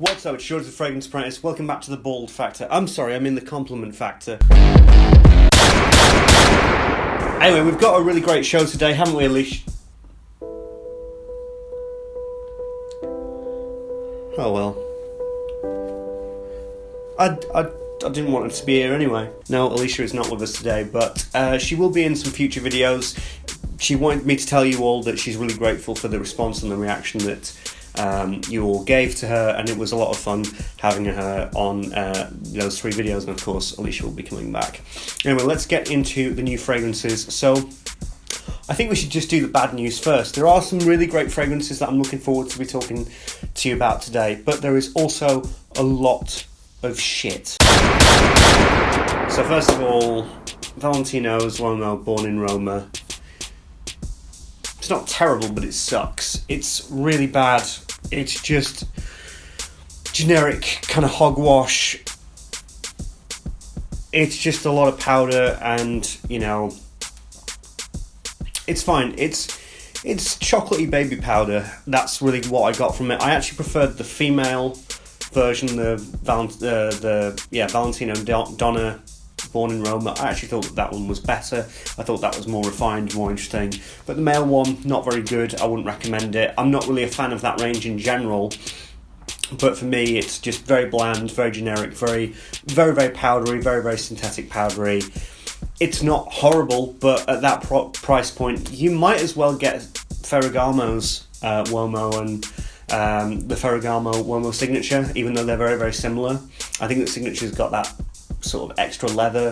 What's up, it's George the Fragrance Apprentice. Welcome back to the Bald Factor. I'm sorry, I'm in the Compliment Factor. Anyway, we've got a really great show today, haven't we, Alicia? Oh well. I didn't want her to be here anyway. No, Alicia is not with us today, but she will be in some future videos. She wanted me to tell you all that she's really grateful for the response and the reaction that you all gave to her, and it was a lot of fun having her on those 3 videos, and of course Alicia will be coming back. Anyway, let's get into the new fragrances. So I think we should just do the bad news first. There are some really great fragrances that I'm looking forward to be talking to you about today, but there is also a lot of shit. So first of all, Valentino's Roma, born in Roma. It's not terrible, but it sucks. It's really bad. It's just generic kind of hogwash. It's just a lot of powder, and it's fine. It's chocolatey baby powder. That's really what I got from it. I actually preferred the female version, the Valentino Donna, born in Roma. I actually thought that one was better. I thought that was more refined, more interesting. But the male one, not very good. I wouldn't recommend it. I'm not really a fan of that range in general. But for me, it's just very bland, very generic, very, very, very powdery, very, very synthetic powdery. It's not horrible, but at that price point, you might as well get Ferragamo's Uomo and the Ferragamo Uomo Signature, even though they're very, very similar. I think the Signature's got that sort of extra leather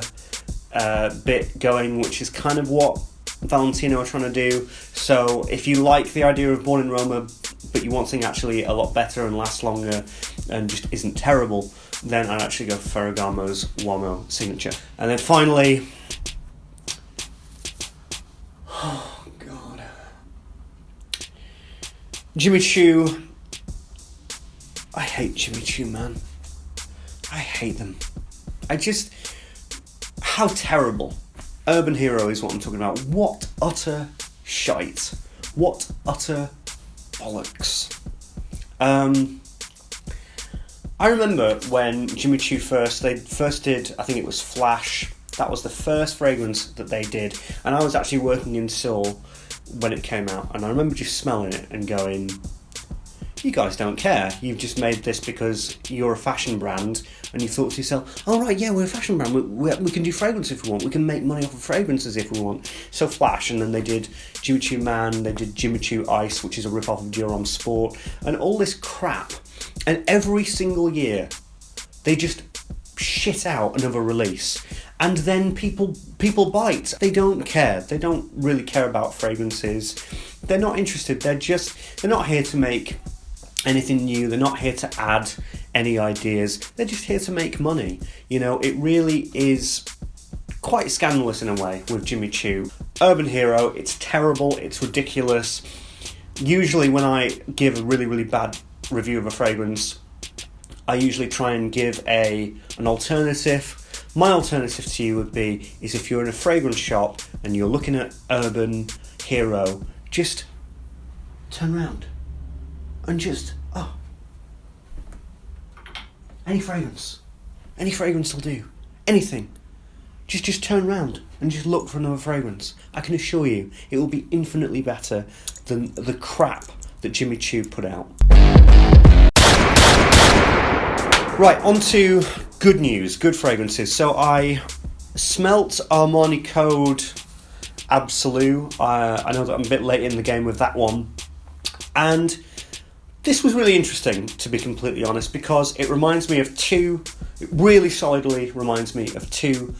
bit going, which is kind of what Valentino are trying to do. So if you like the idea of Born in Roma, but you want something actually a lot better and lasts longer and just isn't terrible, then I'd actually go for Ferragamo's Uomo Signature. And then finally, oh god, Jimmy Choo. I hate Jimmy Choo, man. I hate them. How terrible. Urban Hero is what I'm talking about. What utter shite. What utter bollocks. I remember when Jimmy Choo they first did, I think it was Flash. That was the first fragrance that they did. And I was actually working in Seoul when it came out. And I remember just smelling it and going, you guys don't care. You've just made this because you're a fashion brand, and you thought to yourself, oh right, yeah, we're a fashion brand, we can do fragrance if we want, we can make money off of fragrances if we want. So Flash, and then they did Jimmy Choo Man, they did Jimmy Choo Ice, which is a rip-off of Durham Sport, and all this crap. And every single year, they just shit out another release. And then people bite. They don't care. They don't really care about fragrances. They're not interested. They're not here to make anything new. They're not here to add any ideas. They're just here to make money. It really is quite scandalous in a way with Jimmy Choo. Urban Hero, it's terrible, it's ridiculous. Usually when I give a really, really bad review of a fragrance, I usually try and give an alternative. My alternative to you would be, is if you're in a fragrance shop and you're looking at Urban Hero, just turn around and just, any fragrance will do, anything. Just turn around and just look for another fragrance. I can assure you, it will be infinitely better than the crap that Jimmy Choo put out. Right, on to good news, good fragrances. So I smelt Armani Code Absolu. I know that I'm a bit late in the game with that one. And this was really interesting, to be completely honest, because it really solidly reminds me of 2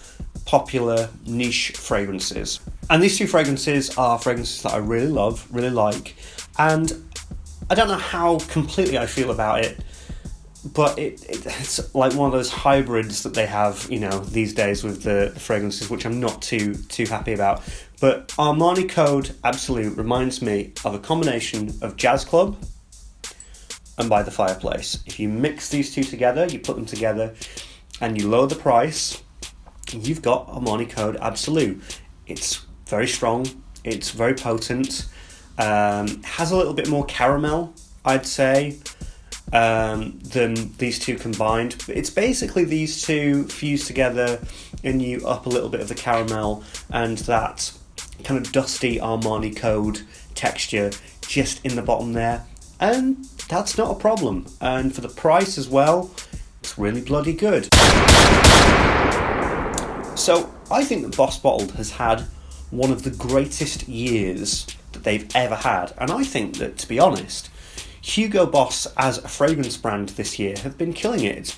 popular niche fragrances. And these 2 fragrances are fragrances that I really love, really like, and I don't know how completely I feel about it, but it's like one of those hybrids that they have, these days with the fragrances, which I'm not too happy about. But Armani Code Absolu reminds me of a combination of Jazz Club and By the Fireplace. If you mix these 2 together, you put them together, and you lower the price, you've got Armani Code Absolu. It's very strong, it's very potent, has a little bit more caramel, I'd say, than these two combined. It's basically these two fused together and you up a little bit of the caramel and that kind of dusty Armani Code texture just in the bottom there, and that's not a problem. And for the price as well, it's really bloody good. So I think that Boss Bottled has had one of the greatest years that they've ever had, and I think that, to be honest, Hugo Boss as a fragrance brand this year have been killing it.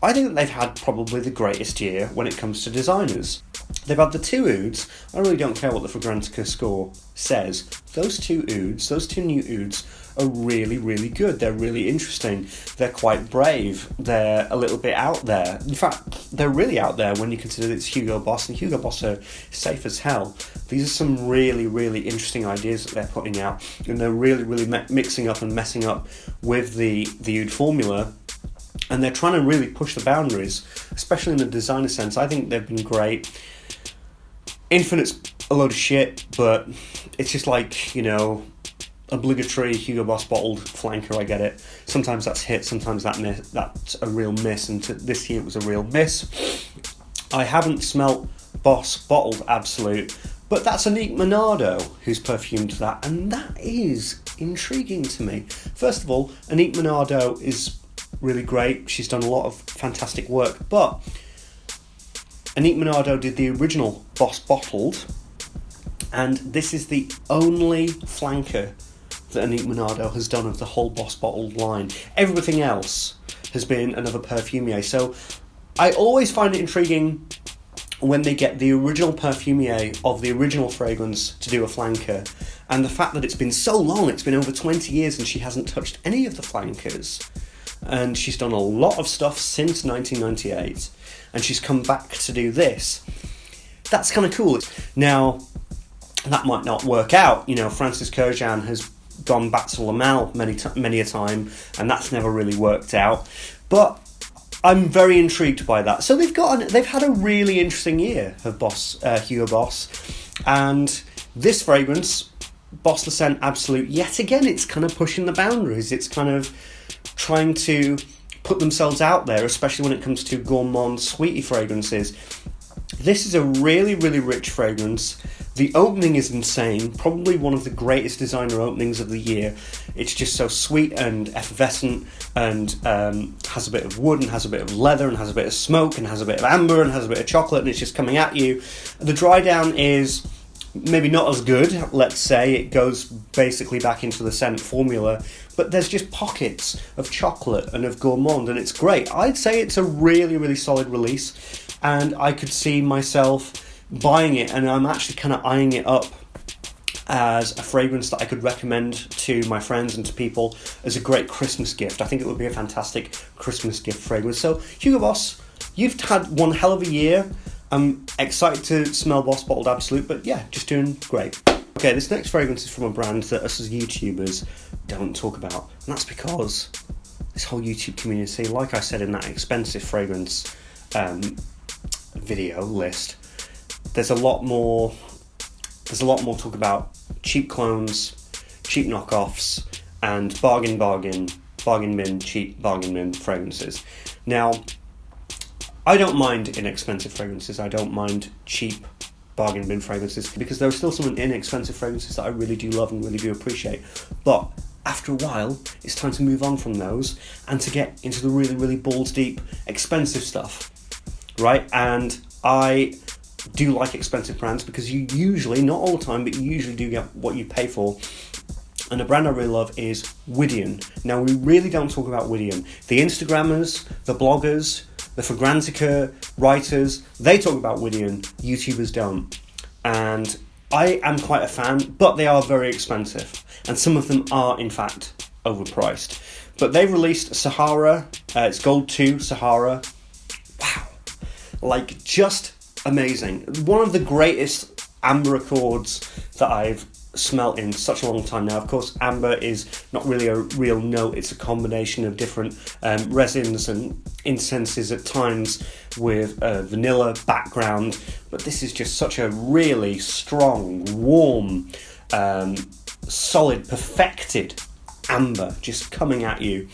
I think that they've had probably the greatest year when it comes to designers. They've had the two ouds. I really don't care what the Fragrantica score says. Those two new ouds are really, really good. They're really interesting. They're quite brave. They're a little bit out there. In fact, they're really out there when you consider it's Hugo Boss, and Hugo Boss are safe as hell. These are some really, really interesting ideas that they're putting out, and they're really, really mixing up and messing up with the oud formula. And they're trying to really push the boundaries, especially in the designer sense. I think they've been great. Infinite's a load of shit, but it's just like, obligatory Hugo Boss bottled flanker, I get it. Sometimes that's hit, sometimes that's a real miss, and this year it was a real miss. I haven't smelt Boss Bottled Absolute, but that's Anique Minardo who's perfumed that, and that is intriguing to me. First of all, Anique Minardo is really great. She's done a lot of fantastic work, but Anique Minardo did the original Boss Bottled, and this is the only flanker that Anique Minardo has done of the whole Boss Bottled line. Everything else has been another perfumier. So I always find it intriguing when they get the original perfumier of the original fragrance to do a flanker, and the fact that it's been so long, it's been over 20 years and she hasn't touched any of the flankers. And she's done a lot of stuff since 1998, and she's come back to do this. That's kind of cool. Now, that might not work out. Francis Kurjan has gone back to Lamal many a time, and that's never really worked out. But I'm very intrigued by that. So they've had a really interesting year of Hugo Boss, and this fragrance, Boss Le Scent Absolute, yet again, it's kind of pushing the boundaries. It's kind of trying to put themselves out there, especially when it comes to gourmand, sweetie fragrances. This is a really, really rich fragrance. The opening is insane, probably one of the greatest designer openings of the year. It's just so sweet and effervescent, and has a bit of wood, and has a bit of leather, and has a bit of smoke, and has a bit of amber, and has a bit of chocolate, and it's just coming at you. The dry down is maybe not as good, let's say. It goes basically back into the scent formula, but there's just pockets of chocolate and of gourmand, and it's great. I'd say it's a really, really solid release, and I could see myself buying it, and I'm actually kind of eyeing it up as a fragrance that I could recommend to my friends and to people as a great Christmas gift. I think it would be a fantastic Christmas gift fragrance. So, Hugo Boss, you've had one hell of a year. I'm excited to smell Boss Bottled Absolute, but yeah, just doing great. Okay, this next fragrance is from a brand that us as YouTubers don't talk about, and that's because this whole YouTube community, like I said in that expensive fragrance video list, there's a lot more talk about cheap clones, cheap knockoffs, and bargain bin, cheap bargain bin fragrances. Now, I don't mind inexpensive fragrances. I don't mind cheap bargain bin fragrances, because there are still some inexpensive fragrances that I really do love and really do appreciate. But after a while, it's time to move on from those and to get into the really, really balls deep, expensive stuff, right? And I do like expensive brands because you usually, not all the time, but you usually do get what you pay for. And a brand I really love is Widian. Now, we really don't talk about Widian. The Instagrammers, the bloggers, the Fragrantica writers, they talk about Widian, YouTubers don't. And I am quite a fan, but they are very expensive. And some of them are, in fact, overpriced. But they've released Sahara, it's Gold 2 Sahara. Wow. Just amazing. One of the greatest amber accords that I've smelt in such a long time now. Of course, amber is not really a real note. It's a combination of different resins and incenses at times with a vanilla background. But this is just such a really strong, warm, solid, perfected amber just coming at you.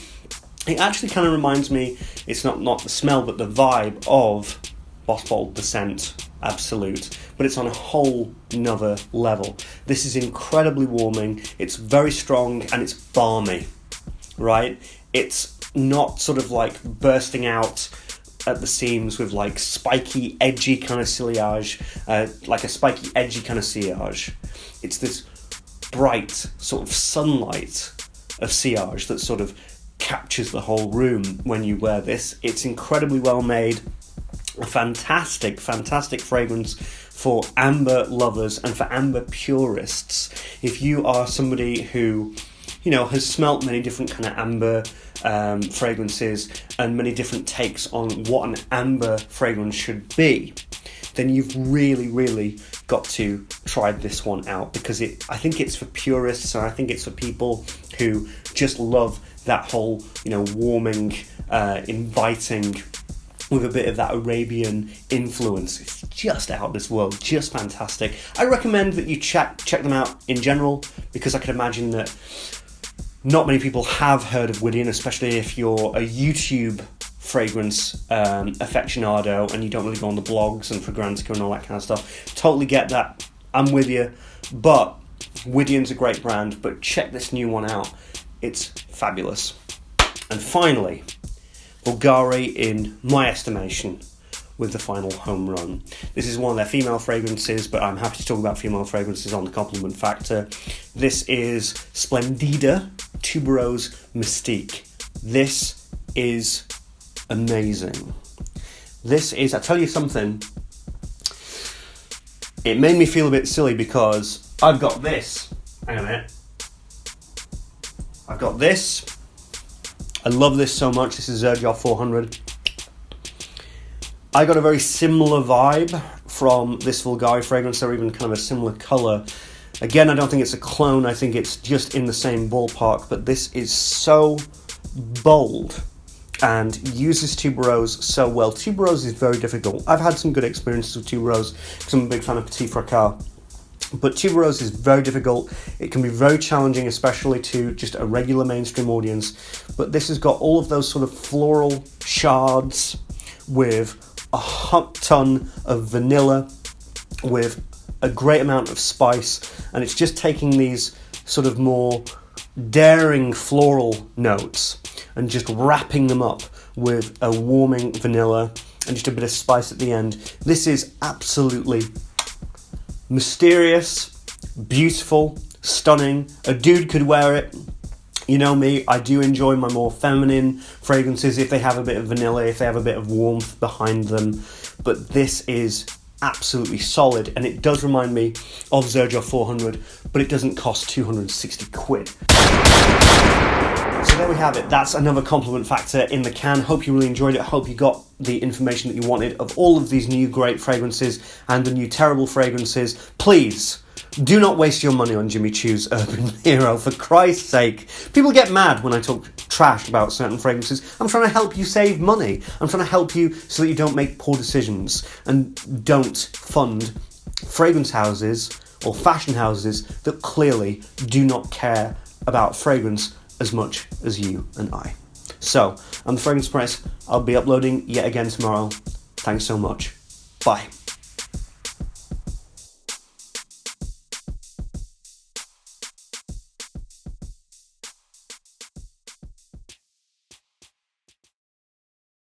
It actually kind of reminds me, it's not the smell, but the vibe of Boss Bottled Descent Absolute, but it's on a whole nother level. This is incredibly warming, it's very strong, and it's balmy, right? It's not sort of like bursting out at the seams with like spiky, edgy kind of sillage, like a spiky, edgy kind of sillage. It's this bright sort of sunlight of sillage that sort of captures the whole room when you wear this. It's incredibly well made, a fantastic fragrance for amber lovers and for amber purists. If you are somebody who, you know, has smelt many different kind of amber fragrances and many different takes on what an amber fragrance should be, then you've really got to try this one out, because I think it's for purists, and I think it's for people who just love that whole, you know, warming, inviting, with a bit of that Arabian influence. It's just out of this world, just fantastic. I recommend that you check them out in general, because I can imagine that not many people have heard of Whittian, especially if you're a YouTube fragrance aficionado and you don't really go on the blogs and Fragrantica and all that kind of stuff. Totally get that. I'm with you. But Whittian's a great brand, but check this new one out. It's fabulous. And finally, Bulgari, in my estimation, with the final home run. This is one of their female fragrances, but I'm happy to talk about female fragrances on the compliment factor. This is Splendida Tuberose Mystique. This is amazing. This is, I tell you something, it made me feel a bit silly because I've got this. Hang on a minute. I've got this. I love this so much. This is Xerjoff 400. I got a very similar vibe from this Bulgari fragrance. They're even kind of a similar colour. Again, I don't think it's a clone. I think it's just in the same ballpark. But this is so bold and uses tuberose so well. Tuberose is very difficult. I've had some good experiences with tuberose because I'm a big fan of Petit Fracas. But tuberose is very difficult. It can be very challenging, especially to just a regular mainstream audience. But this has got all of those sort of floral shards with a hot ton of vanilla, with a great amount of spice, and it's just taking these sort of more daring floral notes and just wrapping them up with a warming vanilla and just a bit of spice at the end. This is absolutely mysterious, beautiful, stunning. A dude could wear it. You know me, I do enjoy my more feminine fragrances if they have a bit of vanilla, if they have a bit of warmth behind them. But this is absolutely solid, and it does remind me of Xerjoff 400, but it doesn't cost 260 quid. So there we have it. That's another compliment factor in the can. Hope you really enjoyed it. Hope you got the information that you wanted of all of these new great fragrances and the new terrible fragrances. Please do not waste your money on Jimmy Choo's Urban Hero, for Christ's sake. People get mad when I talk trash about certain fragrances. I'm trying to help you save money. I'm trying to help you so that you don't make poor decisions and don't fund fragrance houses or fashion houses that clearly do not care about fragrance as much as you and I. So, I'm the Fragrance Press. I'll be uploading yet again tomorrow. Thanks so much. Bye.